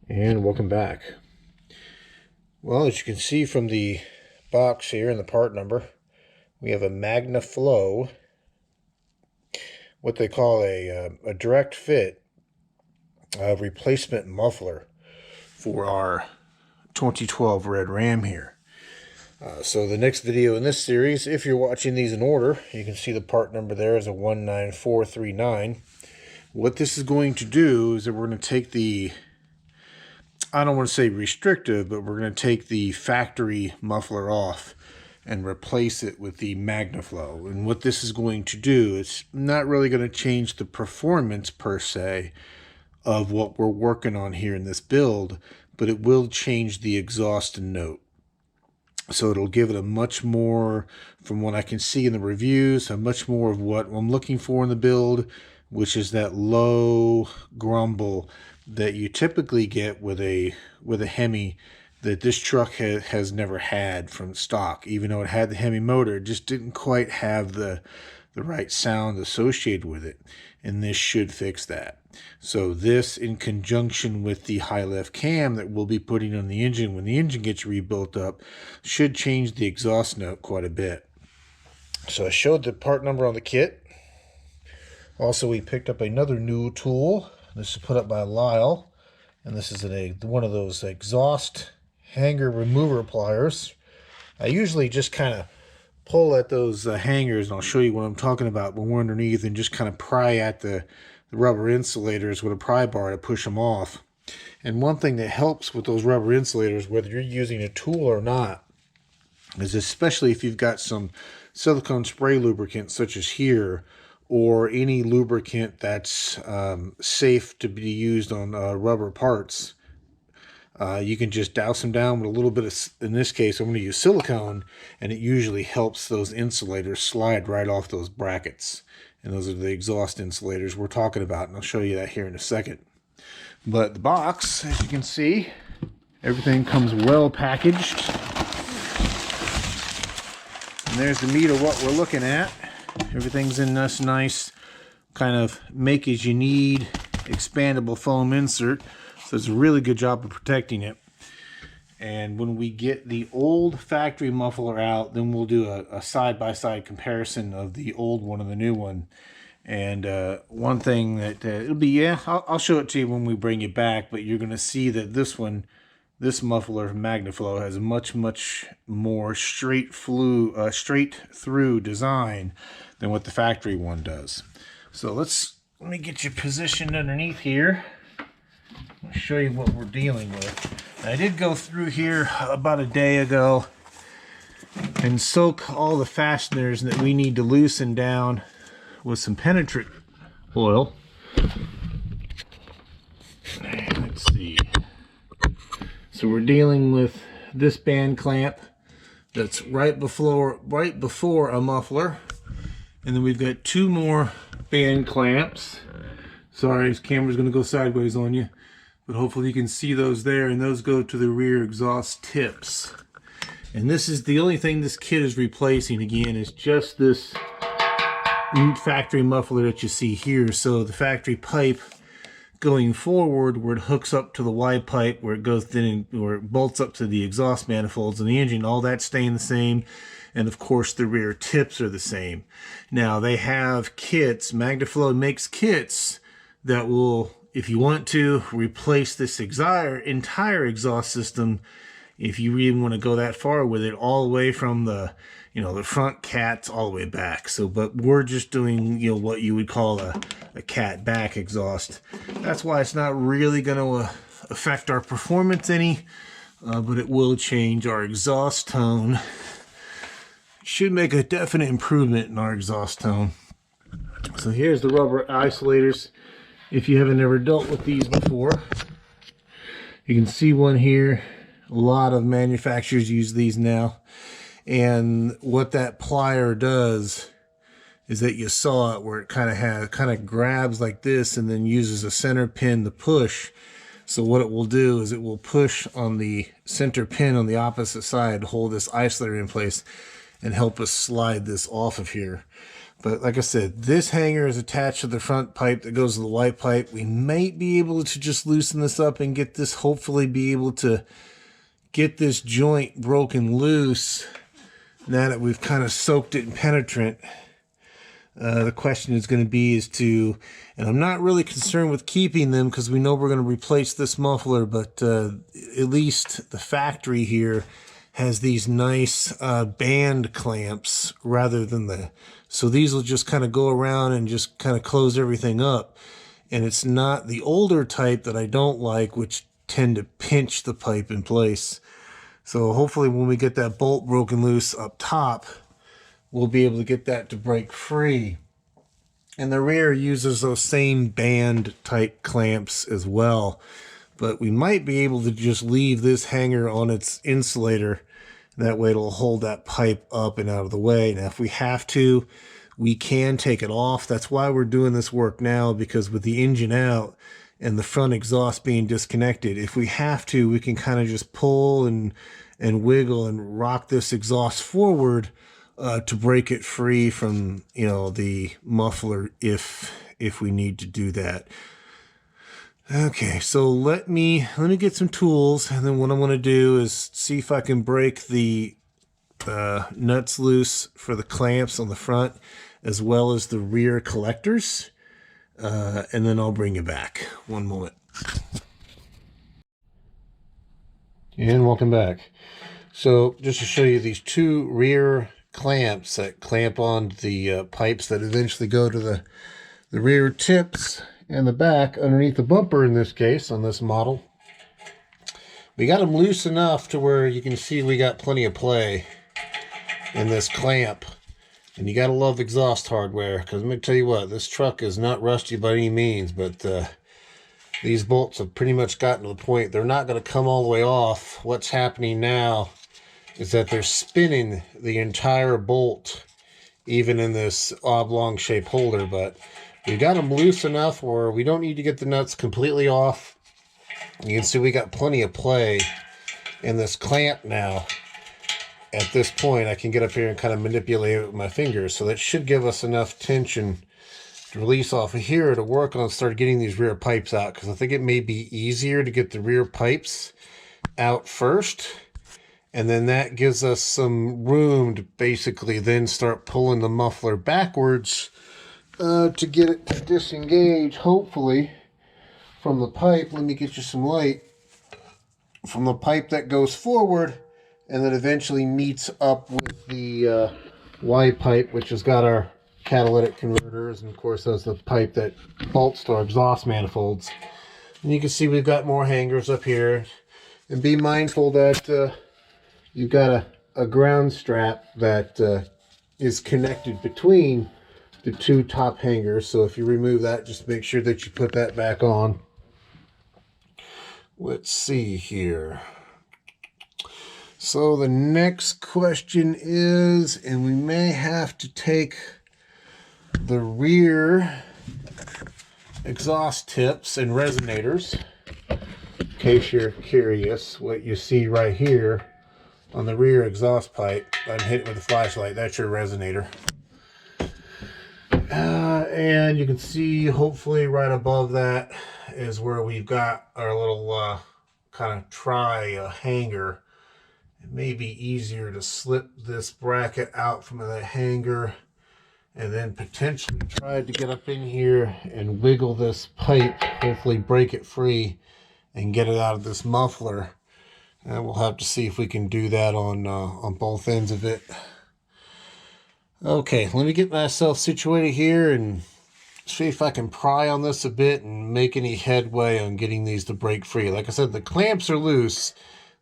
And welcome back. Well, as you can see from the box here and the part number, we have a MagnaFlow, what they call a direct fit replacement muffler for our 2012 red Ram here. So the next video in this series, if you're watching these in order, you can see the part number there is a 19439. What this is going to do is that we're going to take the, I don't want to say restrictive, but we're going to take the factory muffler off and replace it with the MagnaFlow. And what this is going to do, it's not really going to change the performance per se of what we're working on here in this build, but it will change the exhaust and note. So it'll give it a much more, from what I can see in the reviews, a much more of what I'm looking for in the build, which is that low grumble that you typically get with a Hemi that this truck has never had from stock. Even though it had the Hemi motor, it just didn't quite have the right sound associated with it. And this should fix that. So this, in conjunction with the high left cam that we'll be putting on the engine when the engine gets rebuilt up, should change the exhaust note quite a bit. So I showed the part number on the kit. Also, we picked up another new tool. This is put up by Lyle, and this is one of those exhaust hanger remover pliers. I usually just kind of pull at those hangers, and I'll show you what I'm talking about when we're underneath, and just kind of pry at the rubber insulators with a pry bar to push them off. And one thing that helps with those rubber insulators, whether you're using a tool or not, is especially if you've got some silicone spray lubricant such as here, or any lubricant that's safe to be used on rubber parts, you can just douse them down with a little bit of, in this case, I'm going to use silicone, and it usually helps those insulators slide right off those brackets. And those are the exhaust insulators we're talking about, and I'll show you that here in a second. But the box, as you can see, everything comes well packaged. And there's the meat of what we're looking at. Everything's in this nice kind of make as you need expandable foam insert. So it's a really good job of protecting it. And when we get the old factory muffler out, then we'll do a side-by-side comparison of the old one and the new one. And one thing that it'll be, yeah, I'll show it to you when we bring it back, but you're going to see that this one, this muffler from MagnaFlow, has a much more straight through design than what the factory one does. So let me get you positioned underneath here. I'll show you what we're dealing with. I did go through here about a day ago and soak all the fasteners that we need to loosen down with some penetrant oil. Let's see. So we're dealing with this band clamp that's right before a muffler, and then we've got two more band clamps. Sorry, this camera's going to go sideways on you, but hopefully you can see those there, and those go to the rear exhaust tips. And this is the only thing this kit is replacing, again, is just this factory muffler that you see here. So the factory pipe going forward, where it hooks up to the Y pipe, where it goes in, where it bolts up to the exhaust manifolds and the engine, all that's staying the same. And of course the rear tips are the same. Now they have kits, MagnaFlow makes kits that will, if you want to, replace this entire exhaust system, if you even want to go that far with it, all the way from the front cats all the way back. So, but we're just doing, what you would call a cat back exhaust. That's why it's not really going to affect our performance any, but it will change our exhaust tone. Should make a definite improvement in our exhaust tone. So here's the rubber isolators. If you haven't ever dealt with these before, you can see one here. A lot of manufacturers use these now. And what that plier does is that you saw it where it kind of grabs like this and then uses a center pin to push. So what it will do is it will push on the center pin on the opposite side to hold this isolator in place and help us slide this off of here. But like I said, this hanger is attached to the front pipe that goes to the white pipe. We might be able to just loosen this up and get this, hopefully be able to get this joint broken loose now that we've kind of soaked it in penetrant. The question is going to be and I'm not really concerned with keeping them because we know we're going to replace this muffler, but at least the factory here has these nice band clamps rather than so these will just kind of go around and just kind of close everything up. And it's not the older type that I don't like, which tend to pinch the pipe in place. So hopefully when we get that bolt broken loose up top, we'll be able to get that to break free. And the rear uses those same band type clamps as well. But we might be able to just leave this hanger on its insulator. That way it'll hold that pipe up and out of the way. Now, if we have to, we can take it off. That's why we're doing this work now, because with the engine out and the front exhaust being disconnected, if we have to, we can kind of just pull and wiggle and rock this exhaust forward to break it free from, the muffler if we need to do that. Okay, so let me get some tools, and then what I'm going to do is see if I can break the nuts loose for the clamps on the front as well as the rear collectors, and then I'll bring you back. One moment. And welcome back. So just to show you these two rear clamps that clamp on the pipes that eventually go to the rear tips and the back underneath the bumper in this case on this model. We got them loose enough to where you can see we got plenty of play in this clamp. And you gotta love exhaust hardware, because let me tell you what, this truck is not rusty by any means, but these bolts have pretty much gotten to the point they're not going to come all the way off. What's happening now is that they're spinning the entire bolt, even in this oblong shape holder, but we got them loose enough where we don't need to get the nuts completely off. You can see we got plenty of play in this clamp now. At this point, I can get up here and kind of manipulate it with my fingers, so that should give us enough tension to release off of here to work on start getting these rear pipes out, because I think it may be easier to get the rear pipes out first, and then that gives us some room to basically then start pulling the muffler backwards to get it to disengage, hopefully, from the pipe. Let me get you some light. From the pipe that goes forward and then eventually meets up with the Y pipe, which has got our catalytic converters, and of course that's the pipe that bolts to our exhaust manifolds. And you can see we've got more hangers up here. And be mindful that you've got a ground strap that is connected between the two top hangers. So if you remove that, just make sure that you put that back on. Let's see here. So the next question is, and we may have to take the rear exhaust tips and resonators, in case you're curious. What you see right here on the rear exhaust pipe, I'm hitting with a flashlight, that's your resonator. And you can see hopefully right above that is where we've got our little kind of hanger. It may be easier to slip this bracket out from the hanger and then potentially try to get up in here and wiggle this pipe, hopefully break it free and get it out of this muffler. And we'll have to see if we can do that on both ends of it. Okay, let me get myself situated here and see if I can pry on this a bit and make any headway on getting these to break free. Like I said, the clamps are loose.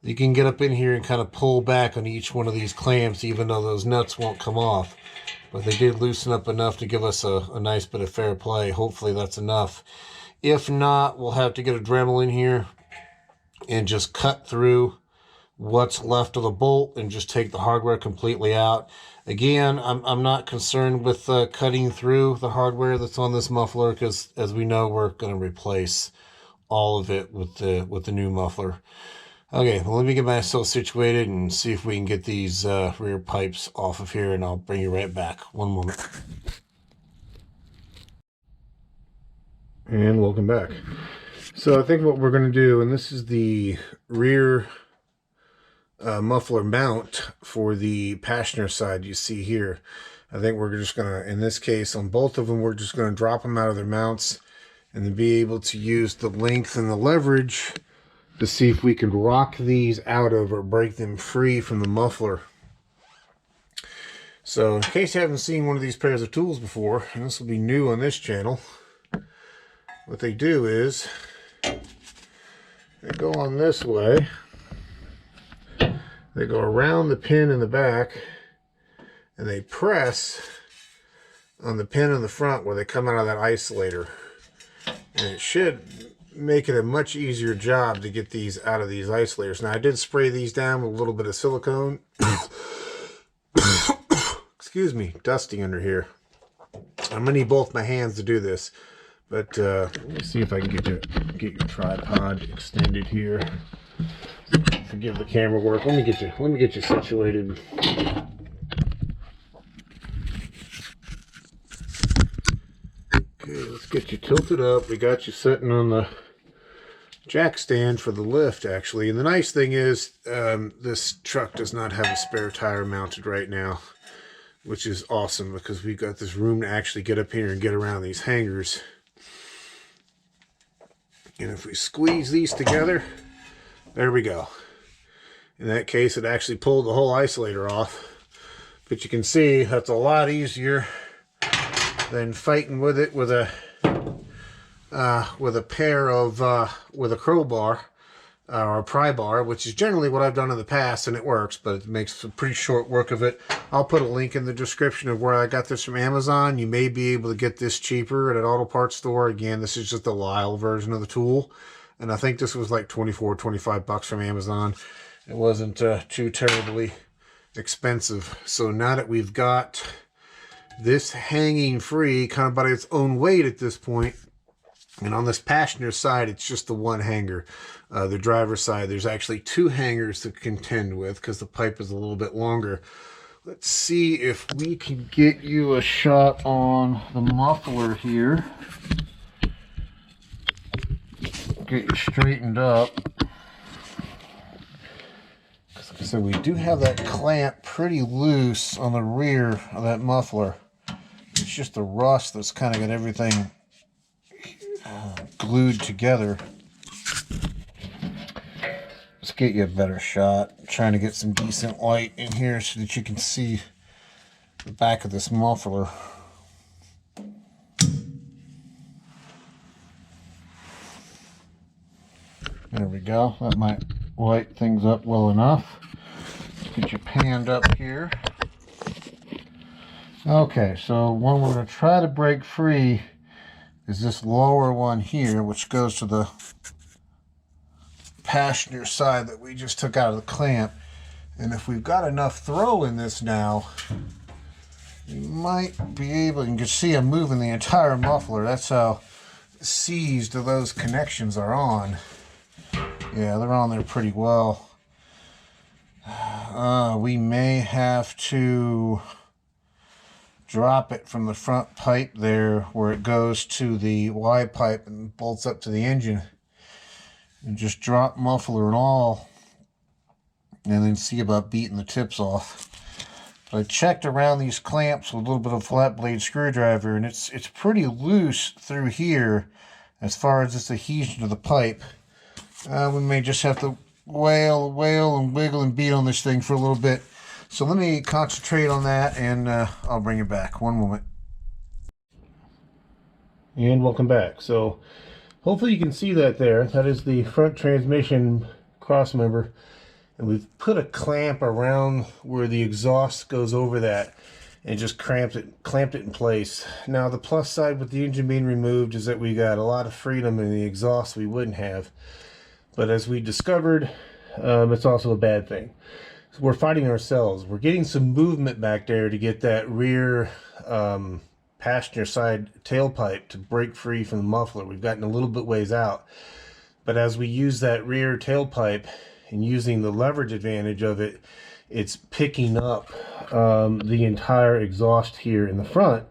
You can get up in here and kind of pull back on each one of these clamps, even though those nuts won't come off. But they did loosen up enough to give us a nice bit of fair play. Hopefully that's enough. If not, we'll have to get a Dremel in here and just cut through what's left of the bolt and just take the hardware completely out. Again, I'm not concerned with cutting through the hardware that's on this muffler, because as we know, we're going to replace all of it with the new muffler. Okay, well, let me get myself situated and see if we can get these rear pipes off of here, and I'll bring you right back. One moment. And welcome back. So I think what we're going to do, and this is the rear muffler mount for the passenger side you see here. I think we're just going to, in this case, on both of them, we're just going to drop them out of their mounts and then be able to use the length and the leverage to see if we can rock these out of or break them free from the muffler. So in case you haven't seen one of these pairs of tools before, and this will be new on this channel, what they do is they go on this way, they go around the pin in the back, and they press on the pin in the front where they come out of that isolator. And it should make it a much easier job to get these out of these isolators. Now I did spray these down with a little bit of silicone. Excuse me, dusty under here. I'm gonna need both my hands to do this. But let me see if I can get your tripod extended here. Forgive the camera work. Let me get you situated. Okay, let's get you tilted up. We got you sitting on the jack stand for the lift, actually. And the nice thing is, this truck does not have a spare tire mounted right now, which is awesome because we've got this room to actually get up here and get around these hangers. And if we squeeze these together, there we go. In that case, it actually pulled the whole isolator off. But you can see that's a lot easier than fighting with it with a crowbar or a pry bar, which is generally what I've done in the past, and it works, but it makes a pretty short work of it. I'll put a link in the description of where I got this from Amazon. You may be able to get this cheaper at an auto parts store. Again, this is just the liable version of the tool, and I think this was like 24, 25 bucks from Amazon. It wasn't too terribly expensive. So now that we've got this hanging free, kind of by its own weight at this point, and on this passenger side, it's just the one hanger. The driver's side, there's actually two hangers to contend with because the pipe is a little bit longer. Let's see if we can get you a shot on the muffler here. Get you straightened up. So we do have that clamp pretty loose on the rear of that muffler. It's just the rust that's kind of got everything glued together. Let's get you a better shot. I'm trying to get some decent light in here so that you can see the back of this muffler. There we go. That might light things up well enough. Let's get you panned up here. Okay, so one we're going to try to break free is this lower one here, which goes to the passenger side that we just took out of the clamp. And if we've got enough throw in this now, we might be able, you can see I'm moving the entire muffler. That's how seized those connections are on. Yeah, they're on there pretty well. We may have to drop it from the front pipe there where it goes to the Y pipe and bolts up to the engine, and just drop muffler and all, and then see about beating the tips off. But I checked around these clamps with a little bit of flat blade screwdriver, and it's pretty loose through here as far as this adhesion to the pipe. We may just have to wail and wiggle and beat on this thing for a little bit. So let me concentrate on that, and I'll bring you back. One moment. And welcome back. So hopefully you can see that there. That is the front transmission cross member. And we've put a clamp around where the exhaust goes over that and just clamped it in place. Now the plus side with the engine being removed is that we got a lot of freedom in the exhaust we wouldn't have. But as we discovered, it's also a bad thing. So we're fighting ourselves. We're getting some movement back there to get that rear passenger side tailpipe to break free from the muffler. We've gotten a little bit ways out. But as we use that rear tailpipe and using the leverage advantage of it, it's picking up the entire exhaust here in the front,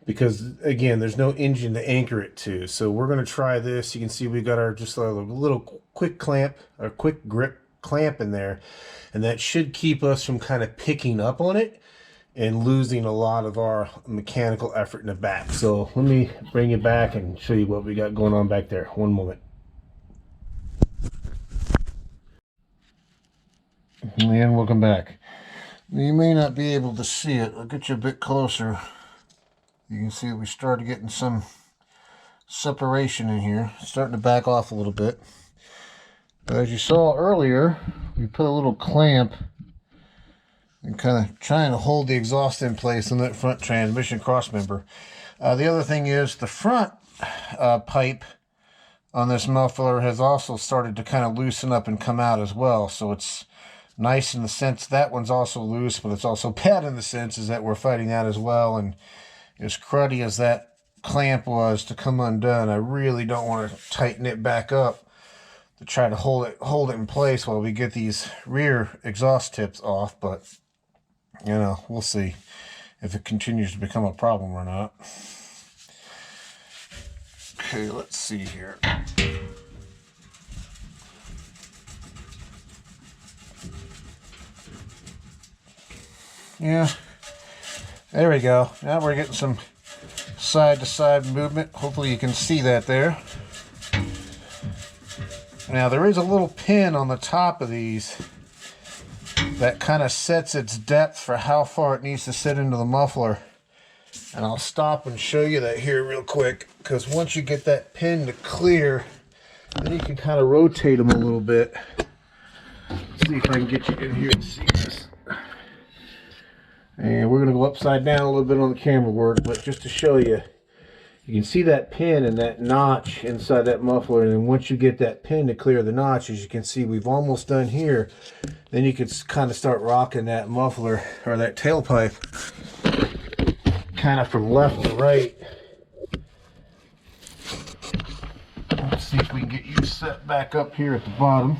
because again, there's no engine to anchor it to. So we're going to try this. You can see we got our just a little quick clamp, or quick grip clamp in there, and that should keep us from kind of picking up on it and losing a lot of our mechanical effort in the back. So let me bring it back and show you what we got going on back there. One moment. And welcome back. You may not be able to see it. I'll get you a bit closer. You can see we started getting some separation in here. It's starting to back off a little bit. But as you saw earlier, we put a little clamp and kind of trying to hold the exhaust in place on that front transmission cross member. The other thing is the front pipe on this muffler has also started to kind of loosen up and come out as well. So it's nice in the sense that one's also loose, but it's also bad in the sense is that we're fighting that as well. And as cruddy as that clamp was to come undone, I really don't want to tighten it back up to try to hold it in place while we get these rear exhaust tips off. But you know, we'll see if it continues to become a problem or not. Okay, let's see here. Yeah, there we go. Now we're getting some side-to-side movement. Hopefully you can see that there. Now there is a little pin on the top of these that kind of sets its depth for how far it needs to sit into the muffler. And I'll stop and show you that here real quick, because once you get that pin to clear, then you can kind of rotate them a little bit. Let's see if I can get you in here to see this. And we're going to go upside down a little bit on the camera work, but just to show you, you can see that pin and that notch inside that muffler. And then once you get that pin to clear the notch, as you can see, we've almost done here. Then you can kind of start rocking that muffler or that tailpipe kind of from left to right. Let's see if we can get you set back up here at the bottom.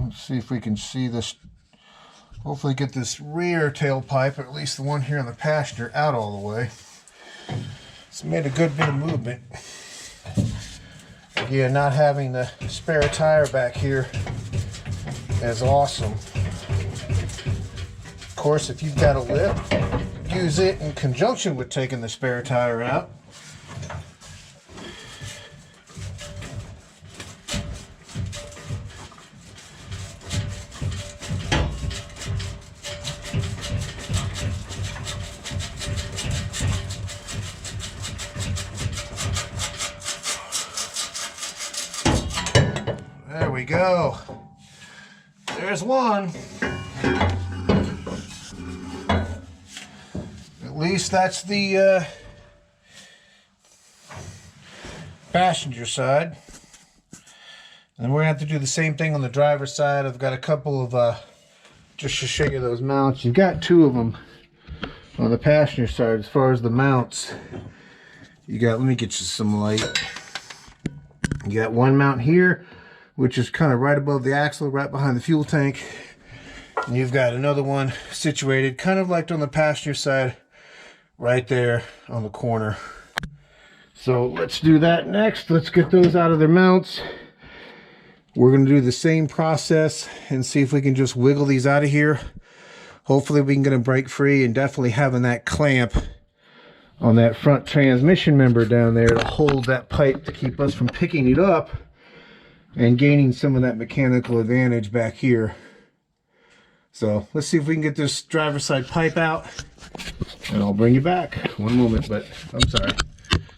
Let's see if we can see this. Hopefully get this rear tailpipe, or at least the one here on the passenger, out all the way. It's made a good bit of movement. Again, not having the spare tire back here is awesome. Of course, if you've got a lip, use it in conjunction with taking the spare tire out. There we go. There's one. At least that's the passenger side. And we're going to have to do the same thing on the driver's side. I've got a couple of, just to show you those mounts. You've got two of them on the passenger side. As far as the mounts, you got, let me get you some light. You got one mount here, which is kind of right above the axle, right behind the fuel tank. And you've got another one situated kind of like on the passenger side, right there on the corner. So let's do that next. Let's get those out of their mounts. We're going to do the same process and see if we can just wiggle these out of here. Hopefully we can get them break free, and definitely having that clamp on that front transmission member down there to hold that pipe to keep us from picking it up and gaining some of that mechanical advantage back here. So let's see if we can get this driver's side pipe out, and I'll bring you back. One moment, but I'm sorry.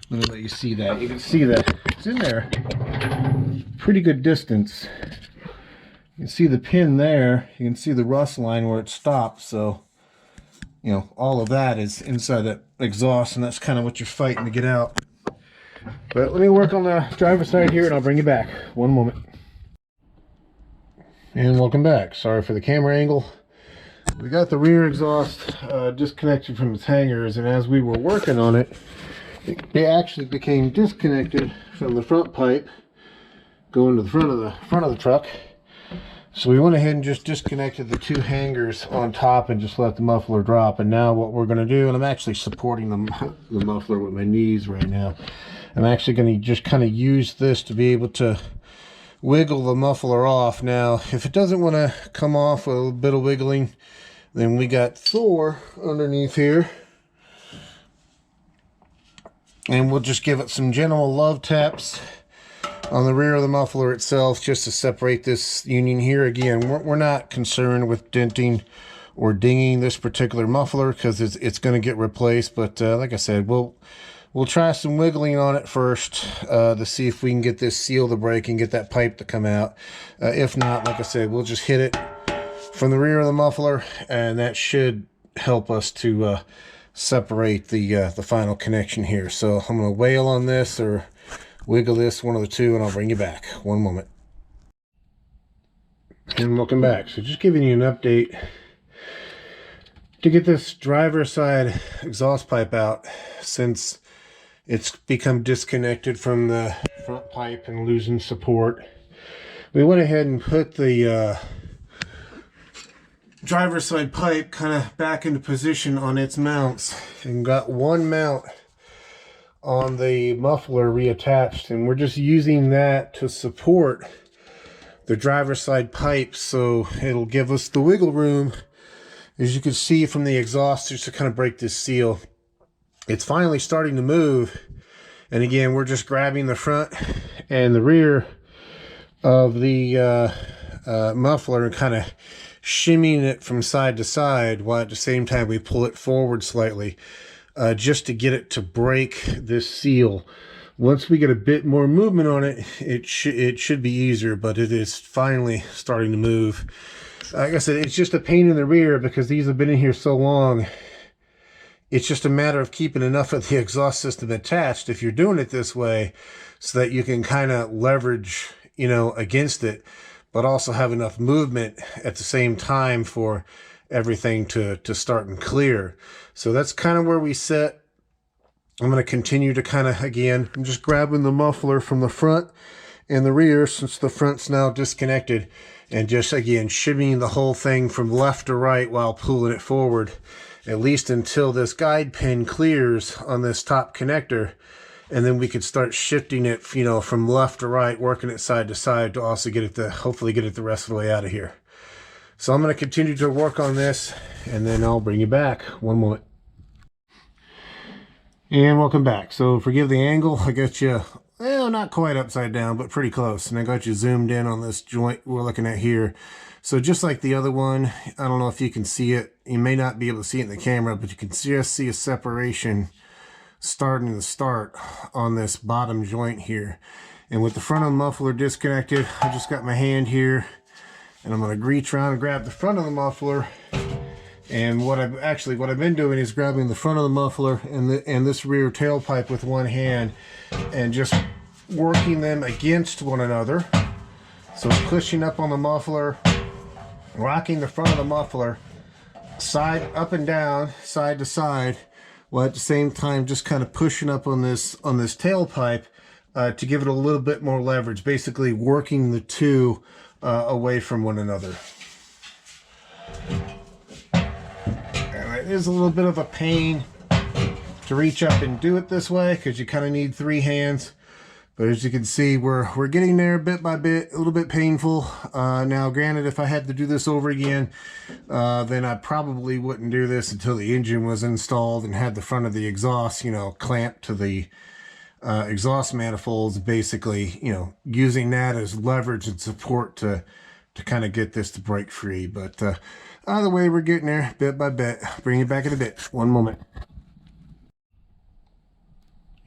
Let me let you see that. You can see that it's in there. Pretty good distance. You can see the pin there. You can see the rust line where it stops. So, you know, all of that is inside that exhaust, and that's kind of what you're fighting to get out. But let me work on the driver's side here and I'll bring you back. One moment. And welcome back. Sorry for the camera angle. We got the rear exhaust disconnected from its hangers, and as we were working on it, it actually became disconnected from the front pipe going to the front of the truck. So we went ahead and just disconnected the two hangers on top and just let the muffler drop. And now what we're going to do, and I'm actually supporting the muffler with my knees right now. I'm actually going to just kind of use this to be able to wiggle the muffler off. Now, if it doesn't want to come off with a little bit of wiggling, then we got Thor underneath here. And we'll just give it some gentle love taps on the rear of the muffler itself just to separate this union here. Again, we're not concerned with denting or dinging this particular muffler because it's going to get replaced. But like I said, we'll try some wiggling on it first to see if we can get this seal to break and get that pipe to come out. If not, like I said, we'll just hit it from the rear of the muffler, and that should help us to separate the final connection here. So I'm going to wail on this or wiggle this, one of the two, and I'll bring you back. One moment. And welcome back. So just giving you an update to get this driver side exhaust pipe out, since it's become disconnected from the front pipe and losing support. We went ahead and put the driver side pipe kind of back into position on its mounts and got one mount on the muffler reattached, and we're just using that to support the driver's side pipe, so it'll give us the wiggle room, as you can see from the exhaust, just to kind of break this seal. It's finally starting to move, and again, we're just grabbing the front and the rear of the muffler and kind of shimmying it from side to side, while at the same time we pull it forward slightly. Just to get it to break this seal. Once we get a bit more movement on it, it should be easier, but it is finally starting to move. Like I said, it's just a pain in the rear because these have been in here so long. It's just a matter of keeping enough of the exhaust system attached, if you're doing it this way, so that you can kind of leverage, you know, against it, but also have enough movement at the same time for everything to start and clear. So that's kind of where we sit. I'm going to continue to kind of, again, I'm just grabbing the muffler from the front and the rear, since the front's now disconnected, and just again shimmying the whole thing from left to right while pulling it forward, at least until this guide pin clears on this top connector, and then we could start shifting it, you know, from left to right, working it side to side to also get it to hopefully get it the rest of the way out of here. So I'm going to continue to work on this, and then I'll bring you back. One moment. And welcome back. So forgive the angle. I got you, well, not quite upside down, but pretty close. And I got you zoomed in on this joint we're looking at here. So just like the other one, I don't know if you can see it. You may not be able to see it in the camera, but you can just see a separation starting to start on this bottom joint here. And with the front of the muffler disconnected, I just got my hand here, and I'm going to reach around and grab the front of the muffler. And what I've been doing is grabbing the front of the muffler and this rear tailpipe with one hand, and just working them against one another. So pushing up on the muffler, rocking the front of the muffler side up and down, side to side, while at the same time just kind of pushing up on this tailpipe to give it a little bit more leverage, basically working the two away from one another. It is a little bit of a pain to reach up and do it this way because you kind of need three hands, but as you can see, we're getting there bit by bit. A little bit painful. Now granted, if I had to do this over again, then I probably wouldn't do this until the engine was installed and had the front of the exhaust, you know, clamped to the exhaust manifolds, basically, you know, using that as leverage and support to kind of get this to break free. But either way, we're getting there bit by bit. Bring it back in a bit. One moment.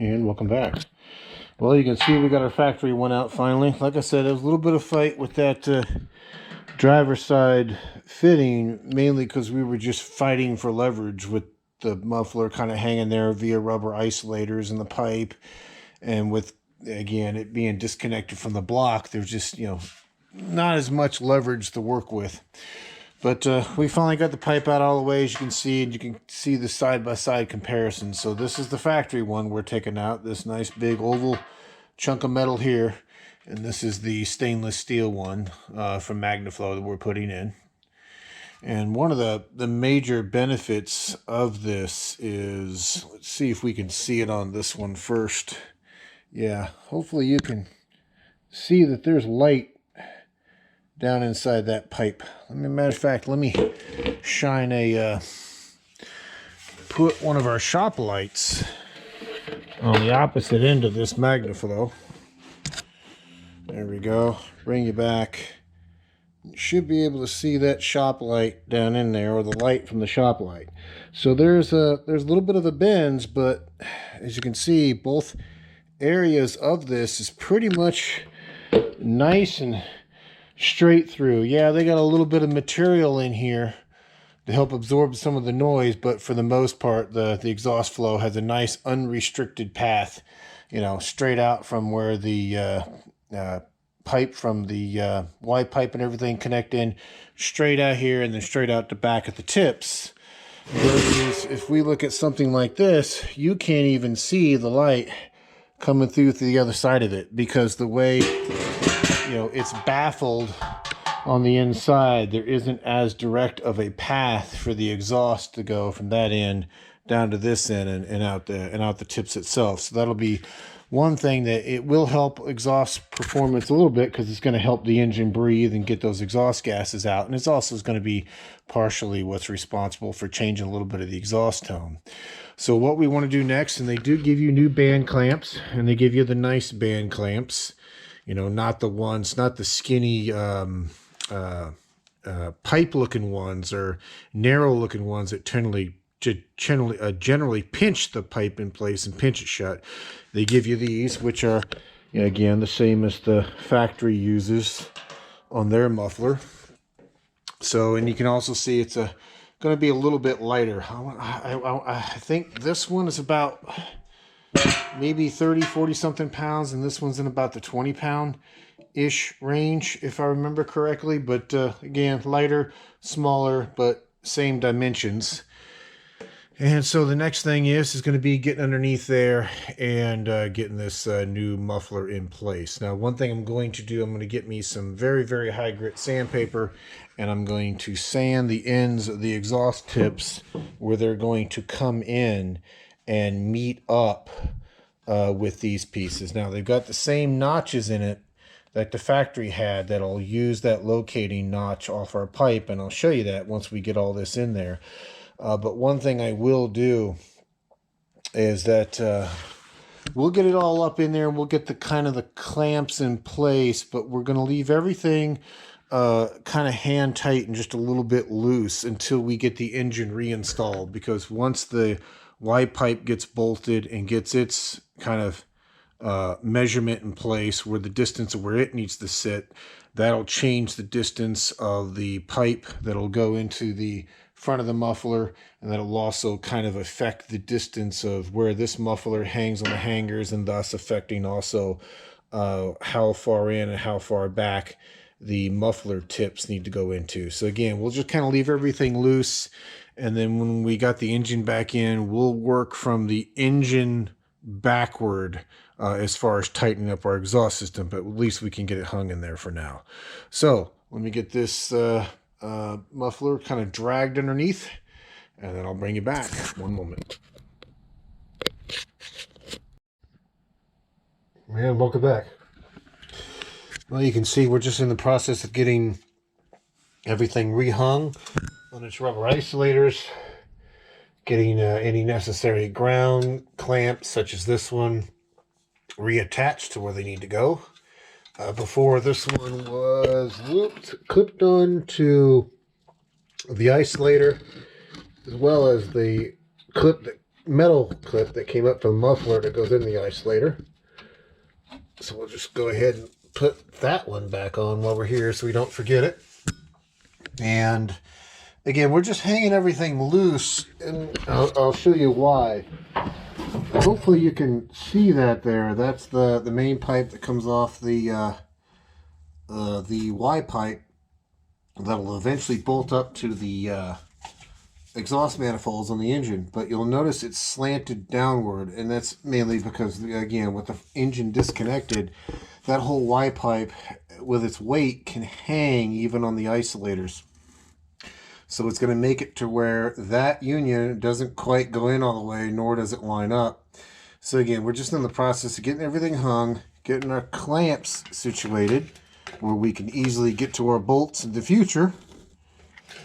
And welcome back. Well, you can see we got our factory one out finally. Like I said, there was a little bit of fight with that driver's side fitting, mainly because we were just fighting for leverage with the muffler kind of hanging there via rubber isolators in the pipe, and with, again, it being disconnected from the block, there's just, you know, not as much leverage to work with. But we finally got the pipe out all the way, as you can see, and you can see the side-by-side comparison. So this is the factory one we're taking out, this nice big oval chunk of metal here. And this is the stainless steel one from MagnaFlow that we're putting in. And one of the major benefits of this is, let's see if we can see it on this one first. Yeah, hopefully you can see that there's light down inside that pipe. Matter of fact, let me shine put one of our shop lights on the opposite end of this MagnaFlow. There we go. Bring you back. You should be able to see that shop light down in there, or the light from the shop light. So there's a little bit of a bends, but as you can see, both areas of this is pretty much nice and straight through. Yeah, they got a little bit of material in here to help absorb some of the noise, but for the most part, the exhaust flow has a nice unrestricted path, you know, straight out from where the pipe from the Y pipe and everything connect in, straight out here, and then straight out the back at the tips. Versus if we look at something like this, you can't even see the light coming through to the other side of it, because the way, you know, it's baffled on the inside, there isn't as direct of a path for the exhaust to go from that end down to this end and out the tips itself. So that'll be one thing that it will help exhaust performance a little bit, because it's going to help the engine breathe and get those exhaust gases out. And it's also going to be partially what's responsible for changing a little bit of the exhaust tone. So what we want to do next, and they do give you new band clamps, and they give you the nice band clamps, you know, not the skinny pipe looking ones or narrow looking ones that generally pinch the pipe in place and pinch it shut. They give you these, which are, you know, again, the same as the factory uses on their muffler. So, and you can also see it's going to be a little bit lighter. I think this one is about maybe 40 something pounds, and this one's in about the 20 pound ish range, if I remember correctly. But again, lighter, smaller, but same dimensions. And so the next thing is going to be getting underneath there and getting this new muffler in place. Now, one thing I'm going to do, I'm going to get me some very, very high grit sandpaper, and I'm going to sand the ends of the exhaust tips where they're going to come in and meet up with these pieces. Now, they've got the same notches in it that the factory had that'll use that locating notch off our pipe, and I'll show you that once we get all this in there. But one thing I will do is that we'll get it all up in there, and we'll get the kind of the clamps in place, but we're going to leave everything kind of hand tight and just a little bit loose until we get the engine reinstalled, because once the Y pipe gets bolted and gets its kind of measurement in place, where the distance of where it needs to sit, that'll change the distance of the pipe that'll go into the front of the muffler, and that'll also kind of affect the distance of where this muffler hangs on the hangers, and thus affecting also how far in and how far back the muffler tips need to go into. So again, we'll just kind of leave everything loose, and then when we got the engine back in, we'll work from the engine backward as far as tightening up our exhaust system, but at least we can get it hung in there for now. So let me get this muffler kind of dragged underneath, and then I'll bring you back. One moment. Man, welcome back. Well, you can see we're just in the process of getting everything rehung on its rubber isolators, getting any necessary ground clamps, such as this one, reattached to where they need to go. Before, this one was clipped on to the isolator, as well as the metal clip that came up from the muffler that goes in the isolator. So we'll just go ahead and put that one back on while we're here so we don't forget it. And again, we're just hanging everything loose, and I'll show you why. Hopefully you can see that there. That's the main pipe that comes off the Y pipe that'll eventually bolt up to the exhaust manifolds on the engine, but you'll notice it's slanted downward, and that's mainly because, again, with the engine disconnected, that whole Y pipe with its weight can hang even on the isolators. So it's going to make it to where that union doesn't quite go in all the way, nor does it line up. So again, we're just in the process of getting everything hung, getting our clamps situated where we can easily get to our bolts in the future,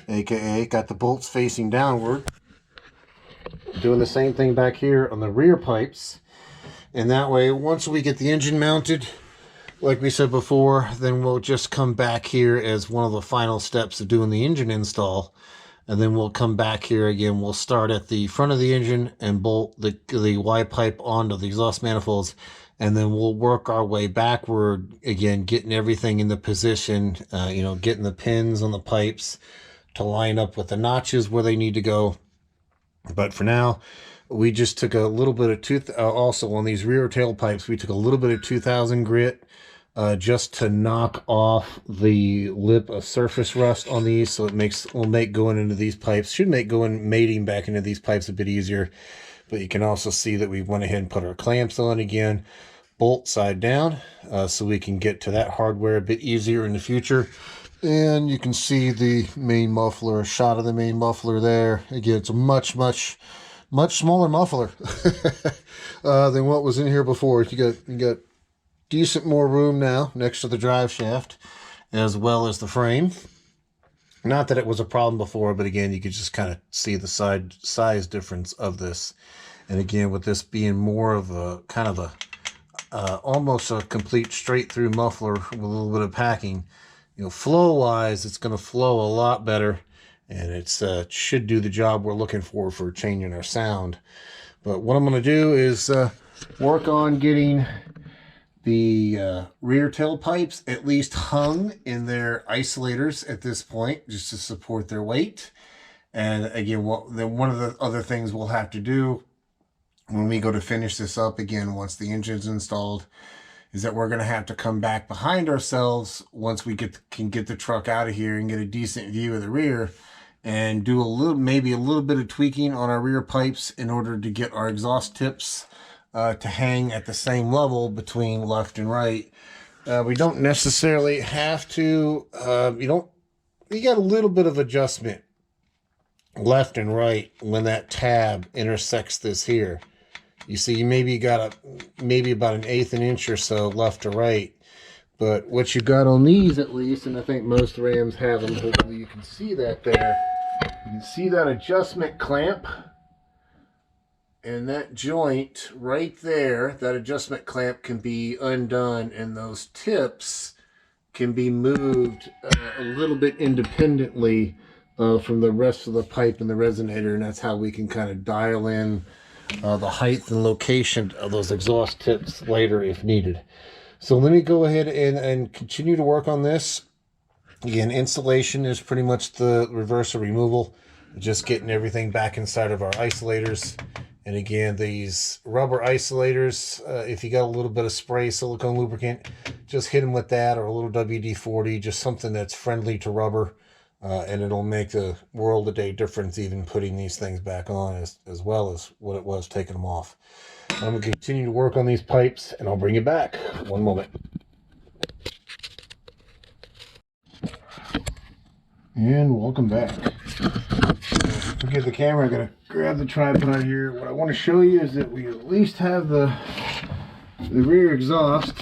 aka got the bolts facing downward. Doing the same thing back here on the rear pipes, and that way once we get the engine mounted, like we said before, then we'll just come back here as one of the final steps of doing the engine install. And then we'll come back here again. We'll start at the front of the engine and bolt the Y pipe onto the exhaust manifolds. And then we'll work our way backward, again, getting everything in the position, getting the pins on the pipes to line up with the notches where they need to go. But for now, we just took a little bit of also on these rear tailpipes, we took a little bit of 2000 grit just to knock off the lip of surface rust on these. So will make going into these pipes, should make going mating back into these pipes a bit easier. But you can also see that we went ahead and put our clamps on again, bolt side down, so we can get to that hardware a bit easier in the future. And you can see the main muffler, a shot of the main muffler there. Again, it's a much smaller muffler than what was in here before. You got decent more room now next to the drive shaft, as well as the frame. Not that it was a problem before, but again, you could just kind of see the size difference of this. And again, with this being more of a kind of almost a complete straight through muffler with a little bit of packing, flow wise, it's going to flow a lot better, and it's should do the job we're looking for changing our sound. But what I'm going to do is work on getting the rear tailpipes at least hung in their isolators at this point, just to support their weight. And again, one of the other things we'll have to do when we go to finish this up again, once the engine's installed, is that we're going to have to come back behind ourselves once we can get the truck out of here and get a decent view of the rear, and do maybe a little bit of tweaking on our rear pipes in order to get our exhaust tips to hang at the same level between left and right. We don't necessarily have to, you got a little bit of adjustment left and right when that tab intersects this here. You see, you maybe got maybe about an eighth an inch or so left to right. But what you got on these, at least, and I think most Rams have them, hopefully you can see that there. You can see that adjustment clamp. And that joint right there, that adjustment clamp can be undone, and those tips can be moved a little bit independently from the rest of the pipe and the resonator, and that's how we can kind of dial in the height and location of those exhaust tips later if needed. So let me go ahead and continue to work on this. Again, installation is pretty much the reverse of removal, just getting everything back inside of our isolators. And again, these rubber isolators, if you got a little bit of spray silicone lubricant, just hit them with that, or a little WD-40, just something that's friendly to rubber, and it'll make a world of day difference even putting these things back on as well as what it was taking them off. I'm going to continue to work on these pipes, and I'll bring you back. One moment. And welcome back. Forget the camera, I'm going to grab the tripod here. What I want to show you is that we at least have the rear exhaust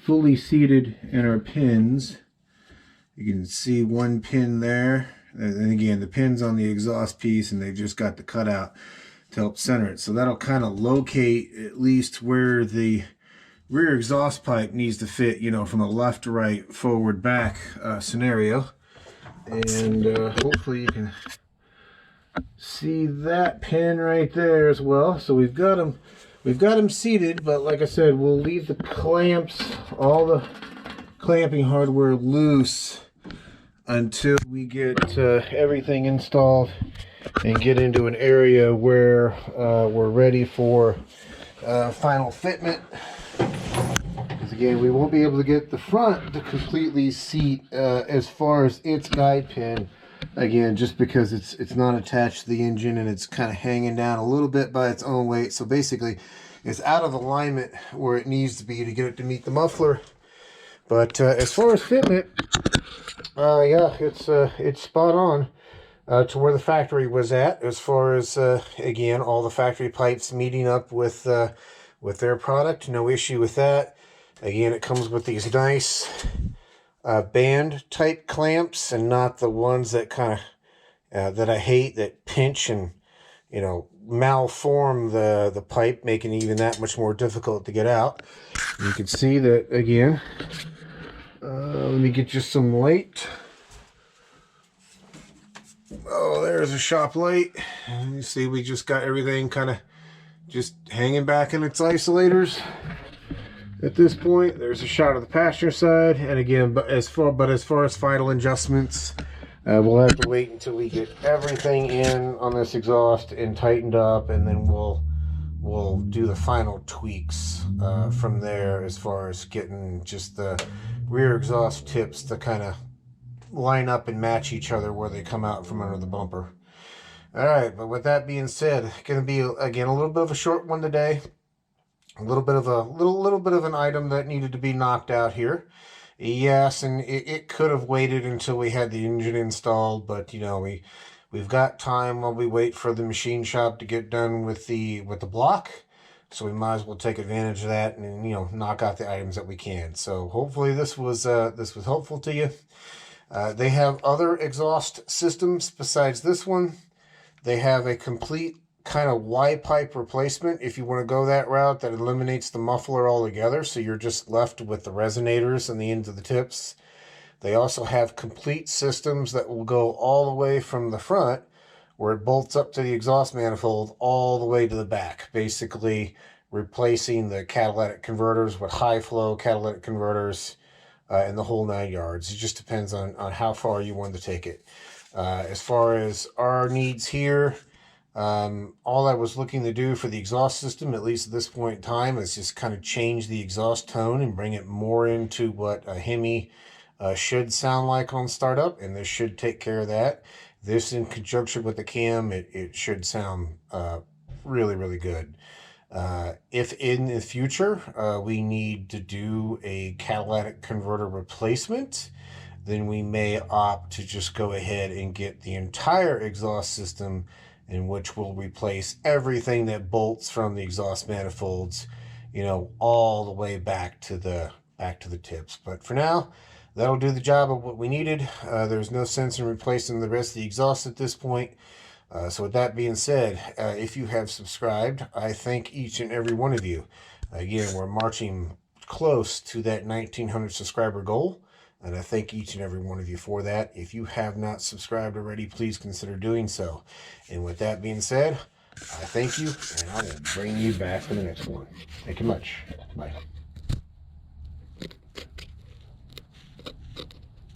fully seated in our pins. You can see one pin there, and again the pin's on the exhaust piece, and they just got the cutout to help center it. So that'll kind of locate at least where the rear exhaust pipe needs to fit, from a left to right, forward, back scenario. And hopefully you can see that pin right there as well. So we've got them seated, but like I said, we'll leave the clamps, all the clamping hardware loose until we get everything installed and get into an area where we're ready for final fitment. Because again, we won't be able to get the front to completely seat as far as its guide pin Again, just because it's not attached to the engine and it's kind of hanging down a little bit by its own weight. So basically, it's out of alignment where it needs to be to get it to meet the muffler. But as far as fitment, yeah, it's spot on to where the factory was at. As far as again, all the factory pipes meeting up with their product, no issue with that. Again, it comes with these nice band type clamps and not the ones that kind of that I hate, that pinch and, you know, malform the pipe, making it even that much more difficult to get out. You can see that again. Let me get you some light. Oh, there's a shop light. You see, we just got everything kind of just hanging back in its isolators. At this point, there's a shot of the passenger side, and again, but as far as final adjustments, we'll have to wait until we get everything in on this exhaust and tightened up, and then we'll do the final tweaks from there, as far as getting just the rear exhaust tips to kind of line up and match each other where they come out from under the bumper. All right, but with that being said, going to be again a little bit of a short one today. A little bit of an item that needed to be knocked out here. Yes, and it could have waited until we had the engine installed, but you know, we've got time while we wait for the machine shop to get done with the block, so we might as well take advantage of that and, you know, knock out the items that we can. So hopefully this was helpful to you. They have other exhaust systems besides this one. They have a complete kind of Y pipe replacement if you want to go that route, that eliminates the muffler altogether, so you're just left with the resonators and the ends of the tips. They also have complete systems that will go all the way from the front, where it bolts up to the exhaust manifold, all the way to the back, basically replacing the catalytic converters with high flow catalytic converters and the whole 9 yards. It just depends on how far you want to take it. As far as our needs here, all I was looking to do for the exhaust system, at least at this point in time, is just kind of change the exhaust tone and bring it more into what a Hemi should sound like on startup, and this should take care of that. This, in conjunction with the cam, it should sound really, really good. If in the future we need to do a catalytic converter replacement, then we may opt to just go ahead and get the entire exhaust system, in which we'll replace everything that bolts from the exhaust manifolds, you know, all the way back to the tips. But for now, that'll do the job of what we needed. There's no sense in replacing the rest of the exhaust at this point. So with that being said, if you have subscribed, I thank each and every one of you. Again, we're marching close to that 1,900 subscriber goal, and I thank each and every one of you for that. If you have not subscribed already, please consider doing so. And with that being said, I thank you, and I will bring you back for the next one. Thank you much. Bye.